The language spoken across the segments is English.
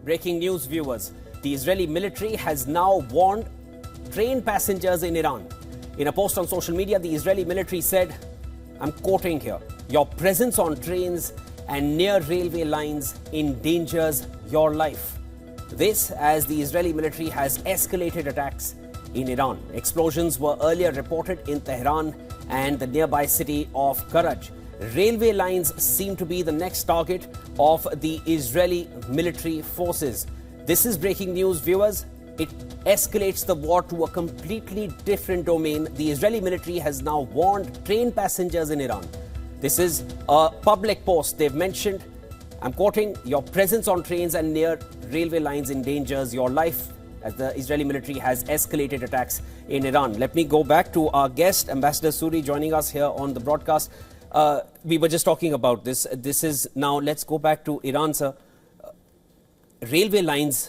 Breaking news, viewers. The Israeli military has now warned train passengers in Iran. In a post on social media, the Israeli military said, I'm quoting here, "Your presence on trains and near railway lines endangers your life." This as the Israeli military has escalated attacks in Iran. Explosions were earlier reported in Tehran and the nearby city of Karaj. Railway lines seem to be the next target of the Israeli military forces. This is breaking news, viewers. It escalates the war to a completely different domain. The Israeli military has now warned train passengers in Iran. This is a public post. They've mentioned, I'm quoting, "Your presence on trains and near railway lines endangers your life," as the Israeli military has escalated attacks in Iran. Let me go back to our guest, Ambassador Suri, joining us here on the broadcast. We were just talking about this. This is now, let's go back to Iran, sir. Railway lines,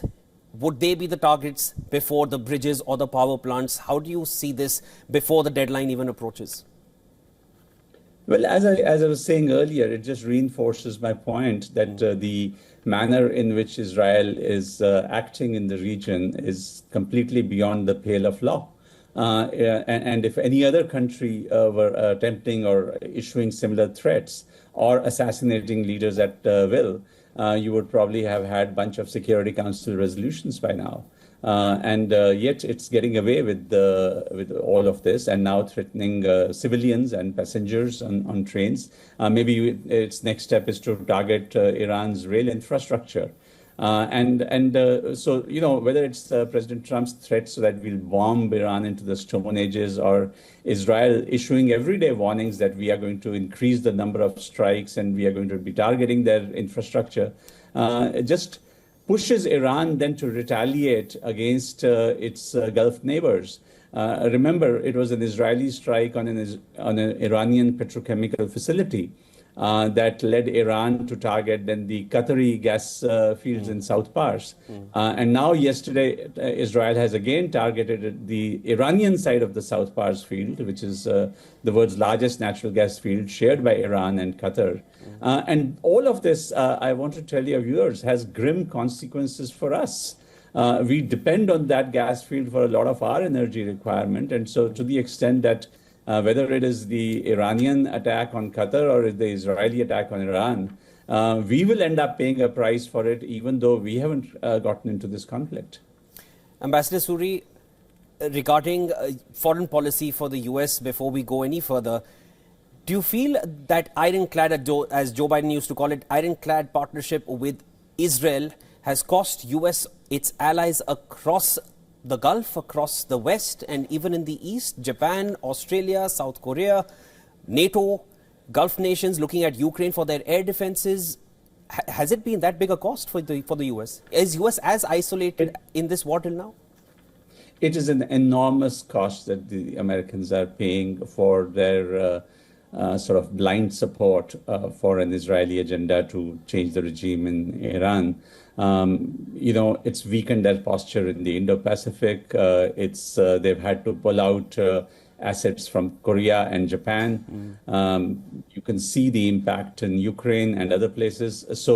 would they be the targets before the bridges or the power plants? How do you see this before the deadline even approaches? Well, as I was saying earlier, it just reinforces my point that the manner in which Israel is acting in the region is completely beyond the pale of law. And if any other country were attempting or issuing similar threats or assassinating leaders at will, you would probably have had a bunch of Security Council resolutions by now. And yet it's getting away with all of this and now threatening civilians and passengers on trains. Maybe its next step is to target Iran's rail infrastructure. So, you know, whether it's President Trump's threats that we'll bomb Iran into the Stone Ages or Israel issuing everyday warnings that we are going to increase the number of strikes and we are going to be targeting their infrastructure, it just pushes Iran then to retaliate against its Gulf neighbors. Remember, it was an Israeli strike on an Iranian petrochemical facility that led Iran to target then the Qatari gas fields in South Pars. And now yesterday, Israel has again targeted the Iranian side of the South Pars field, which is the world's largest natural gas field shared by Iran and Qatar. And all of this, I want to tell your viewers, has grim consequences for us. We depend on that gas field for a lot of our energy requirement. And so to the extent that whether it is the Iranian attack on Qatar or the Israeli attack on Iran, we will end up paying a price for it, even though we haven't gotten into this conflict. Ambassador Suri, regarding foreign policy for the US, before we go any further, do you feel that ironclad, as Joe Biden used to call it, ironclad partnership with Israel has cost US its allies across the Gulf, across the West, and even in the East? Japan, Australia, South Korea, NATO, Gulf nations looking at Ukraine for their air defenses. Has it been that big a cost for the US? Is US as isolated in this war till now? It is an enormous cost that the Americans are paying for their sort of blind support for an Israeli agenda to change the regime in Iran. You know, it's weakened their posture in the Indo-Pacific. They've had to pull out assets from Korea and Japan. You can see the impact in Ukraine and other places. So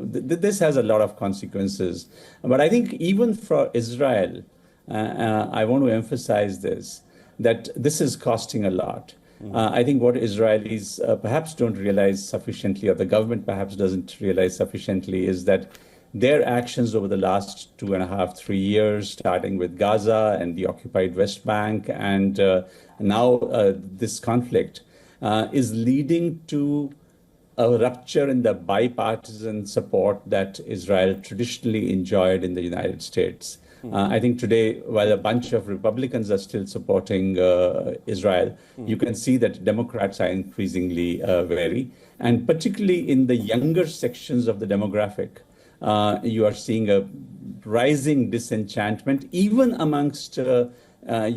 this has a lot of consequences. But I think even for Israel, I want to emphasize this, that this is costing a lot. I think what Israelis perhaps don't realize sufficiently, or the government perhaps doesn't realize sufficiently, is that their actions over the last 2.5, 3 years, starting with Gaza and the occupied West Bank, and now this conflict, is leading to a rupture in the bipartisan support that Israel traditionally enjoyed in the United States. I think today, while a bunch of Republicans are still supporting Israel, you can see that Democrats are increasingly wary. And particularly in the younger sections of the demographic, you are seeing a rising disenchantment, even amongst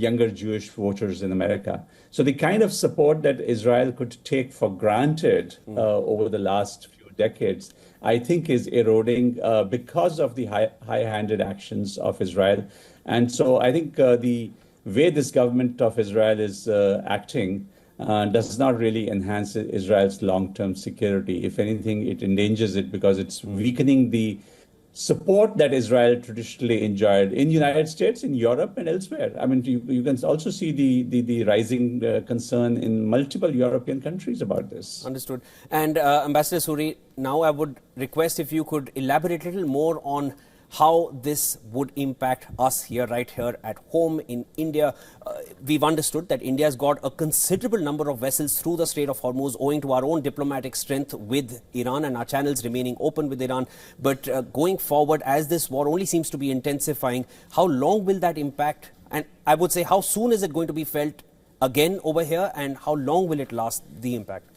younger Jewish voters in America. So the kind of support that Israel could take for granted over the last few decades, I think is eroding because of the high-handed actions of Israel. And so I think the way this government of Israel is acting does not really enhance Israel's long-term security. If anything, it endangers it because it's weakening the support that Israel traditionally enjoyed in the United States, in Europe, and elsewhere. I mean, you can also see the rising concern in multiple European countries about this. Understood. And Ambassador Suri, now I would request if you could elaborate a little more on how this would impact us here, right here at home in India. We've understood that India has got a considerable number of vessels through the Strait of Hormuz owing to our own diplomatic strength with Iran and our channels remaining open with Iran. But going forward, as this war only seems to be intensifying, how long will that impact? And I would say, how soon is it going to be felt again over here, and how long will it last, the impact?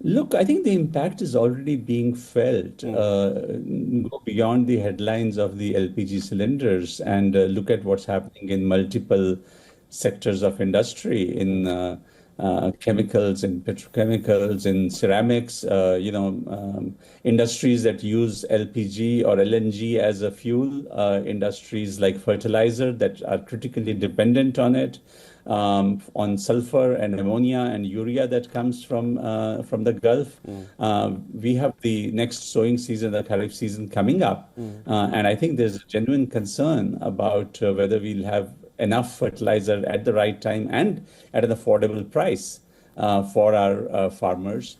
Look, I think the impact is already being felt. Go beyond the headlines of the LPG cylinders and look at what's happening in multiple sectors of industry, in chemicals, in petrochemicals, in ceramics, industries that use LPG or LNG as a fuel, industries like fertilizer that are critically dependent on it. On sulfur and ammonia and urea that comes from the Gulf. We have the next sowing season, the Kharif season coming up. And I think there's a genuine concern about whether we'll have enough fertilizer at the right time and at an affordable price for our farmers.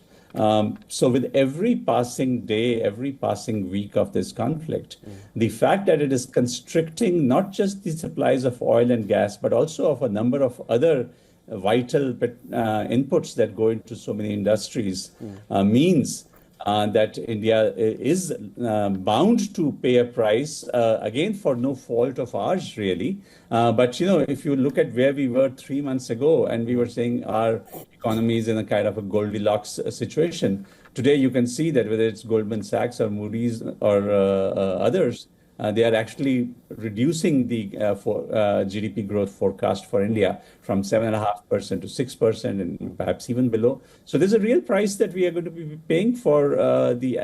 So with every passing day, every passing week of this conflict, the fact that it is constricting not just the supplies of oil and gas, but also of a number of other vital inputs that go into so many industries means that India is bound to pay a price, again, for no fault of ours, really. But, if you look at where we were 3 months ago and we were saying our economy is in a kind of a Goldilocks situation, today you can see that whether it's Goldman Sachs or Moody's or others, they are actually reducing the GDP growth forecast for India from 7.5% to 6% and perhaps even below. So there's a real price that we are going to be paying for the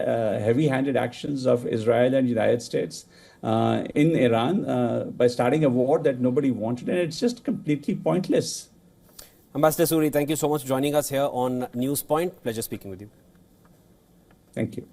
heavy-handed actions of Israel and the United States in Iran by starting a war that nobody wanted, and it's just completely pointless. Ambassador Suri, thank you so much for joining us here on News Point. Pleasure speaking with you. Thank you.